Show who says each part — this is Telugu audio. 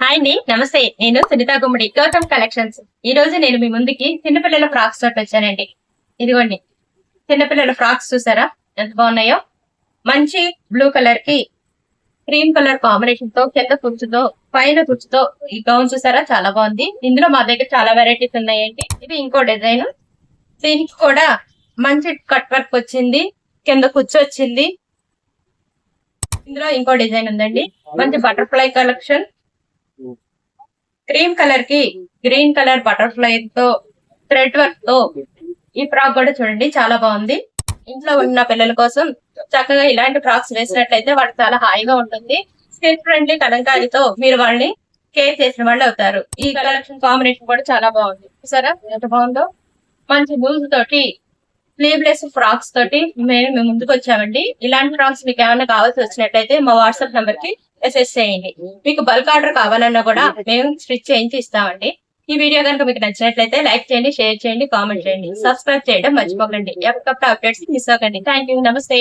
Speaker 1: హాయ్ అండి, నమస్తే. నేను సునీత గుమ్మడి, గౌతమ్ కలెక్షన్స్. ఈ రోజు నేను మీ ముందుకి చిన్నపిల్లల ఫ్రాక్స్ తోటి వచ్చానండి. ఇదిగోండి, చిన్నపిల్లల ఫ్రాక్స్ చూసారా ఎంత బాగున్నాయో. మంచి బ్లూ కలర్ కి క్రీమ్ కలర్ కాంబినేషన్ తో, కింద కుర్చుతో, పైన కుర్చుతో ఈ గౌన్ చూసారా, చాలా బాగుంది. ఇందులో మా దగ్గర చాలా వెరైటీస్ ఉన్నాయండి. ఇది ఇంకో డిజైన్. దీనికి కూడా మంచి కట్ వర్క్ వచ్చింది, కింద కుర్చు వచ్చింది. ఇందులో ఇంకో డిజైన్ ఉందండి, మంచి బటర్ఫ్లై కలెక్షన్. క్రీమ్ కలర్ కి గ్రీన్ కలర్ బటర్ఫ్లై తో, థ్రెడ్ వర్క్ తో ఈ ఫ్రాక్ కూడా చూడండి, చాలా బాగుంది. ఇంట్లో ఉన్న పిల్లల కోసం చక్కగా ఇలాంటి ఫ్రాక్స్ వేసినట్లయితే వాళ్ళకి చాలా హాయిగా ఉంటుంది. స్కిన్ ఫ్రెండ్లీ కలంకారీతో మీరు వాళ్ళని కేర్ చేసిన వాళ్ళు అవుతారు. ఈ కలెక్షన్ కాంబినేషన్ కూడా చాలా బాగుంది. చూసారా ఎంత బాగుందో. మంచి బూజ్ తోటి స్లీవ్లెస్ ఫ్రాక్స్ తోటి మేము ముందుకు వచ్చామండి. ఇలాంటి ఫ్రాక్స్ మీకు ఏమైనా కావాల్సి వచ్చినట్లయితే మా వాట్సాప్ నంబర్ కి మెసేజ్ చేయండి. మీకు బల్క్ ఆర్డర్ కావాలన్నా కూడా మేము స్టిచ్ చేయించి ఇస్తామండి. ఈ వీడియో కనుక మీకు నచ్చినట్లయితే లైక్ చేయండి, షేర్ చేయండి, కామెంట్ చేయండి, సబ్స్క్రైబ్ చేయడం మర్చిపోకండి. ఎప్పటికప్పుడు అప్డేట్స్ మిస్ అవ్వకండి. థ్యాంక్ యూ, నమస్తే.